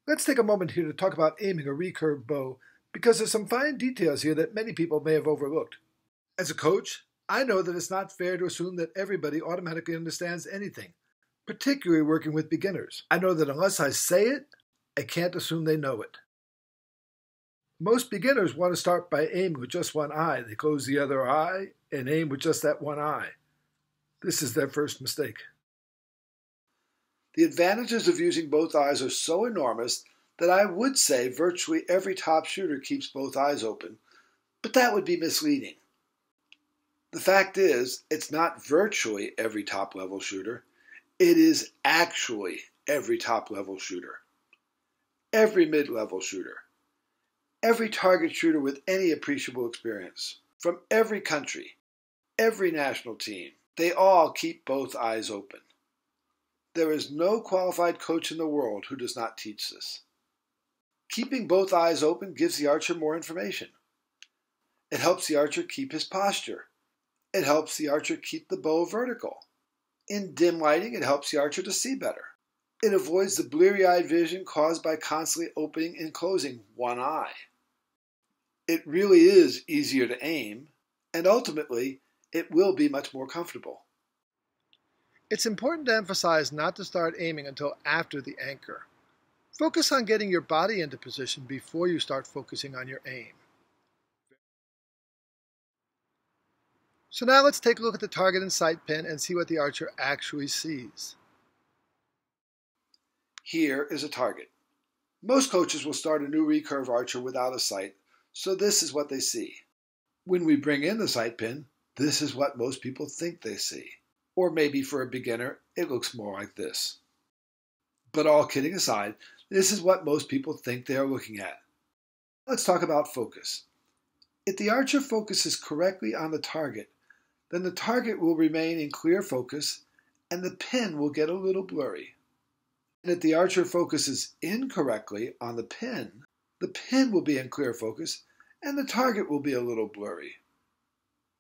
Let's take a moment here to talk about aiming a recurve bow because there's some fine details here that many people may have overlooked. As a coach, I know that it's not fair to assume that everybody automatically understands anything, particularly working with beginners. I know that unless I say it, I can't assume they know it. Most beginners want to start by aiming with just one eye. They close the other eye and aim with just that one eye. This is their first mistake. The advantages of using both eyes are so enormous that I would say virtually every top shooter keeps both eyes open, but that would be misleading. The fact is, it's not virtually every top-level shooter. It is actually every top-level shooter. Every mid-level shooter. Every target shooter with any appreciable experience. From every country. Every national team. They all keep both eyes open. There is no qualified coach in the world who does not teach this. Keeping both eyes open gives the archer more information. It helps the archer keep his posture. It helps the archer keep the bow vertical. In dim lighting, it helps the archer to see better. It avoids the bleary-eyed vision caused by constantly opening and closing one eye. It really is easier to aim, and ultimately, it will be much more comfortable. It's important to emphasize not to start aiming until after the anchor. Focus on getting your body into position before you start focusing on your aim. So now let's take a look at the target and sight pin and see what the archer actually sees. Here is a target. Most coaches will start a new recurve archer without a sight, so this is what they see. When we bring in the sight pin, this is what most people think they see. Or maybe for a beginner, it looks more like this. But all kidding aside, this is what most people think they are looking at. Let's talk about focus. If the archer focuses correctly on the target, then the target will remain in clear focus and the pin will get a little blurry. And if the archer focuses incorrectly on the pin will be in clear focus and the target will be a little blurry.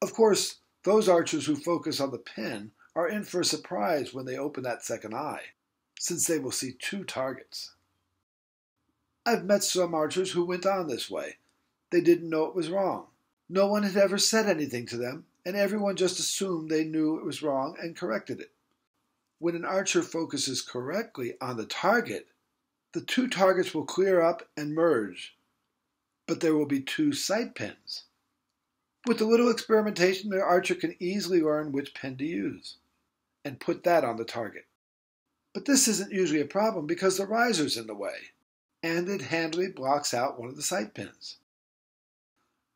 Of course, those archers who focus on the pin are in for a surprise when they open that second eye, since they will see two targets. I've met some archers who went on this way. They didn't know it was wrong. No one had ever said anything to them, and everyone just assumed they knew it was wrong and corrected it. When an archer focuses correctly on the target, the two targets will clear up and merge, but there will be two sight pins. With a little experimentation, the archer can easily learn which pin to use and put that on the target. But this isn't usually a problem because the riser's in the way, and it handily blocks out one of the sight pins.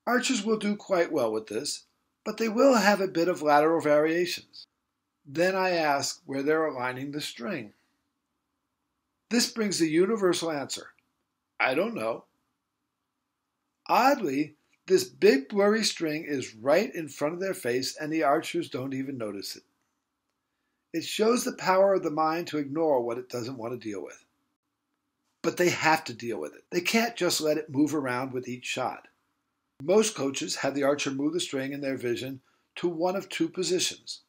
Archers will do quite well with this, but they will have a bit of lateral variations. Then I ask where they're aligning the string. This brings the universal answer. I don't know. Oddly, this big blurry string is right in front of their face and the archers don't even notice it. It shows the power of the mind to ignore what it doesn't want to deal with. But they have to deal with it. They can't just let it move around with each shot. Most coaches have the archer move the string in their vision to one of two positions,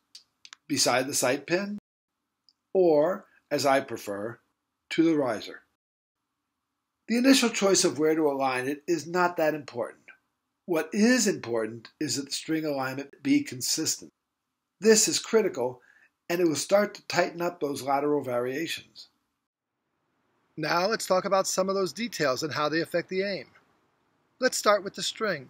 beside the sight pin, or, as I prefer, to the riser. The initial choice of where to align it is not that important. What is important is that the string alignment be consistent. This is critical, and it will start to tighten up those lateral variations. Now let's talk about some of those details and how they affect the aim. Let's start with the string.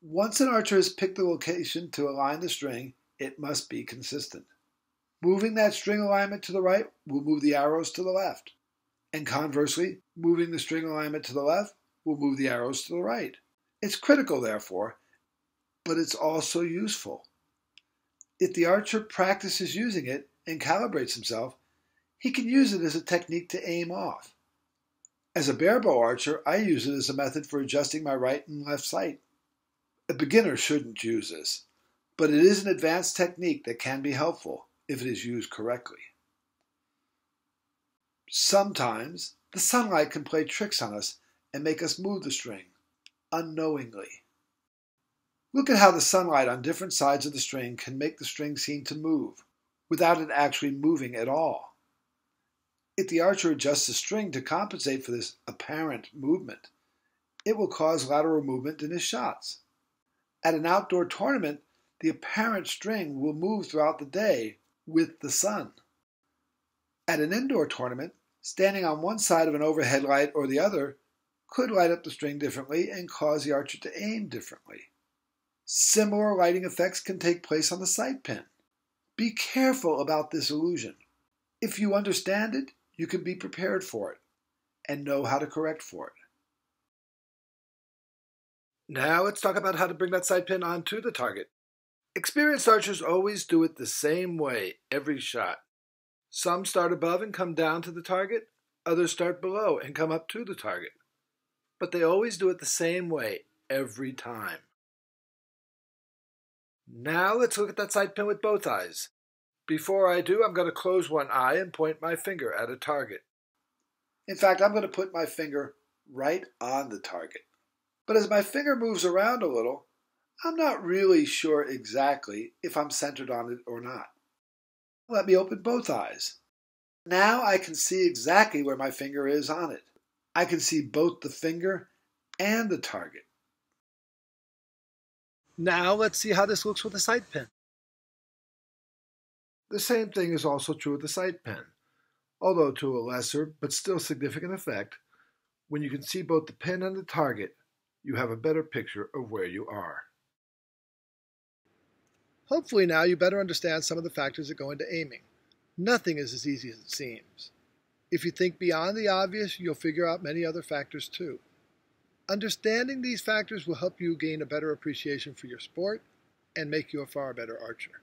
Once an archer has picked the location to align the string, it must be consistent. Moving that string alignment to the right will move the arrows to the left. And conversely, moving the string alignment to the left will move the arrows to the right. It's critical, therefore, but it's also useful. If the archer practices using it and calibrates himself, he can use it as a technique to aim off. As a barebow archer, I use it as a method for adjusting my right and left sight. A beginner shouldn't use this, but it is an advanced technique that can be helpful if it is used correctly. Sometimes the sunlight can play tricks on us and make us move the string, unknowingly. Look at how the sunlight on different sides of the string can make the string seem to move, without it actually moving at all. If the archer adjusts the string to compensate for this apparent movement, it will cause lateral movement in his shots. At an outdoor tournament, the apparent string will move throughout the day with the sun. At an indoor tournament, standing on one side of an overhead light or the other could light up the string differently and cause the archer to aim differently. Similar lighting effects can take place on the sight pin. Be careful about this illusion. If you understand it, you can be prepared for it and know how to correct for it. Now let's talk about how to bring that sight pin onto the target. Experienced archers always do it the same way every shot. Some start above and come down to the target, others start below and come up to the target. But they always do it the same way every time. Now let's look at that sight pin with both eyes. Before I do, I'm going to close one eye and point my finger at a target. In fact, I'm going to put my finger right on the target. But as my finger moves around a little, I'm not really sure exactly if I'm centered on it or not. Let me open both eyes. Now I can see exactly where my finger is on it. I can see both the finger and the target. Now let's see how this looks with a sight pin. The same thing is also true with the sight pin, although to a lesser but still significant effect. When you can see both the pin and the target, you have a better picture of where you are. Hopefully now you better understand some of the factors that go into aiming. Nothing is as easy as it seems. If you think beyond the obvious, you'll figure out many other factors too. Understanding these factors will help you gain a better appreciation for your sport and make you a far better archer.